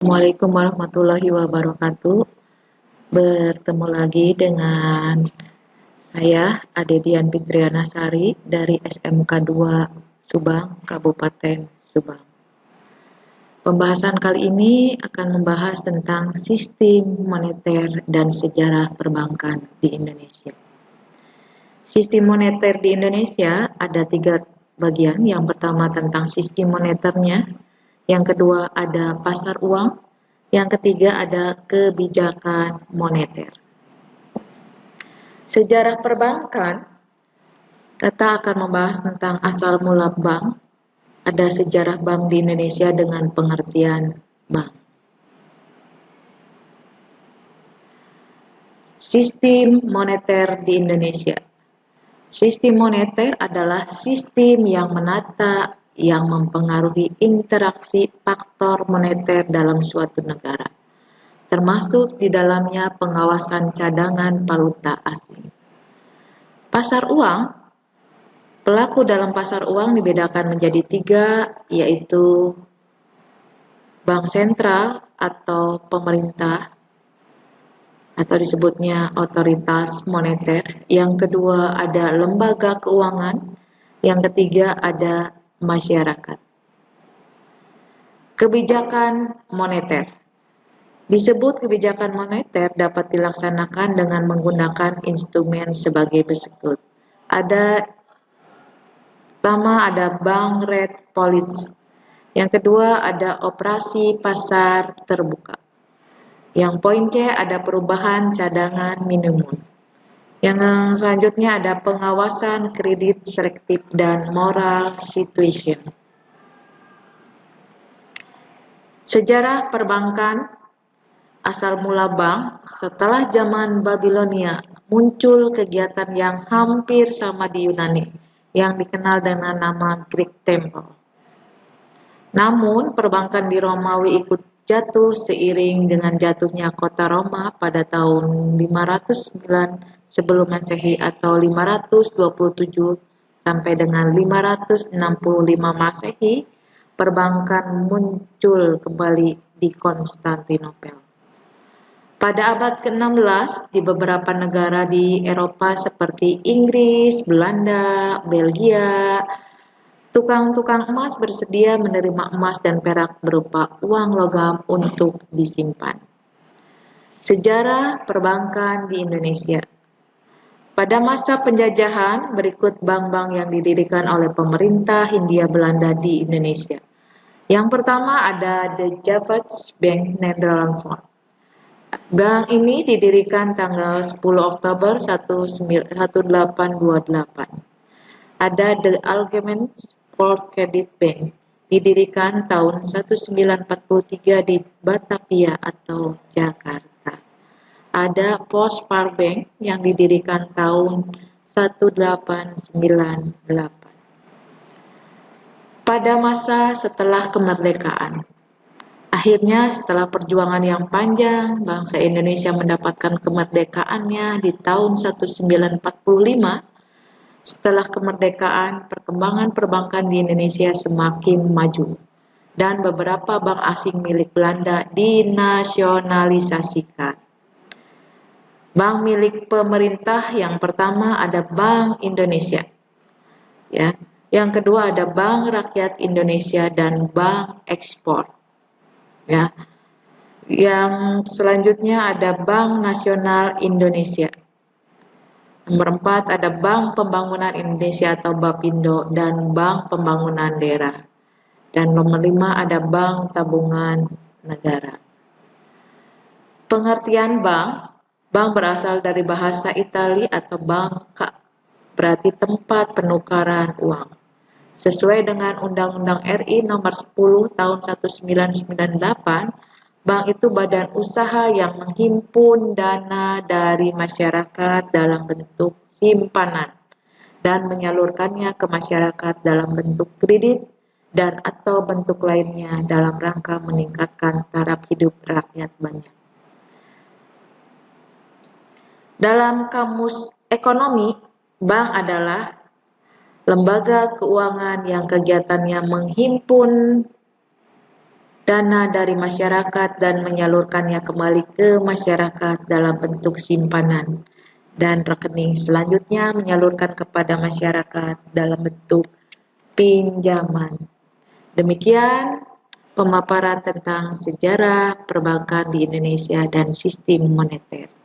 Assalamualaikum warahmatullahi wabarakatuh. Bertemu lagi dengan saya Ade Dian Fitriana Sari dari SMK 2 Subang, Kabupaten Subang. Pembahasan kali ini akan membahas tentang sistem moneter dan sejarah perbankan di Indonesia. Sistem moneter di Indonesia ada 3 bagian. Yang pertama tentang sistem moneternya, yang kedua ada pasar uang, yang ketiga ada kebijakan moneter. Sejarah perbankan, kita akan membahas tentang asal mula bank. Ada sejarah bank di Indonesia dengan pengertian bank. Sistem moneter di Indonesia. Sistem moneter adalah sistem yang menata yang mempengaruhi interaksi faktor moneter dalam suatu negara, termasuk di dalamnya pengawasan cadangan valuta asing. Pasar uang, pelaku dalam pasar uang dibedakan menjadi 3, yaitu bank sentral atau pemerintah, atau disebutnya otoritas moneter. Yang kedua ada lembaga keuangan, yang ketiga ada masyarakat. Kebijakan moneter. Disebut kebijakan moneter dapat dilaksanakan dengan menggunakan instrumen sebagai berikut. Pertama ada bank rate policy. Yang kedua ada operasi pasar terbuka. Yang poin C ada perubahan cadangan minimum. Yang selanjutnya ada pengawasan kredit selektif dan moral situation. Sejarah perbankan. Asal mula bank, setelah zaman Babilonia, muncul kegiatan yang hampir sama di Yunani, yang dikenal dengan nama Greek Temple. Namun, perbankan di Romawi ikut jatuh seiring dengan jatuhnya kota Roma pada tahun 509 sebelum Masehi atau 527 sampai dengan 565 Masehi, perbankan muncul kembali di Konstantinopel. Pada abad ke-16, di beberapa negara di Eropa seperti Inggris, Belanda, Belgia, tukang-tukang emas bersedia menerima emas dan perak berupa uang logam untuk disimpan. Sejarah perbankan di Indonesia. Pada masa penjajahan, berikut bank-bank yang didirikan oleh pemerintah Hindia Belanda di Indonesia. Yang pertama ada The Java's Bank Nederland. Bank ini didirikan tanggal 10 Oktober 1828. Ada The Algemene Credit Bank, didirikan tahun 1943 di Batavia atau Jakarta. Ada Postpar Bank yang didirikan tahun 1898. Pada masa setelah kemerdekaan, akhirnya setelah perjuangan yang panjang, bangsa Indonesia mendapatkan kemerdekaannya di tahun 1945. Setelah kemerdekaan, perkembangan perbankan di Indonesia semakin maju dan beberapa bank asing milik Belanda dinasionalisasikan. Bank milik pemerintah yang pertama ada Bank Indonesia. Ya. Yang kedua ada Bank Rakyat Indonesia dan Bank Ekspor. Ya. Yang selanjutnya ada Bank Nasional Indonesia. Nomor 4 ada Bank Pembangunan Indonesia atau Bapindo dan Bank Pembangunan Daerah. Dan nomor 5 ada Bank Tabungan Negara. Pengertian bank. Bank berasal dari bahasa Itali atau banca, berarti tempat penukaran uang. Sesuai dengan Undang-Undang RI nomor 10 tahun 1998, bank itu badan usaha yang menghimpun dana dari masyarakat dalam bentuk simpanan dan menyalurkannya ke masyarakat dalam bentuk kredit dan atau bentuk lainnya dalam rangka meningkatkan taraf hidup rakyat banyak. Dalam kamus ekonomi, bank adalah lembaga keuangan yang kegiatannya menghimpun dana dari masyarakat dan menyalurkannya kembali ke masyarakat dalam bentuk simpanan, dan rekening selanjutnya menyalurkan kepada masyarakat dalam bentuk pinjaman. Demikian pemaparan tentang sejarah perbankan di Indonesia dan sistem moneter.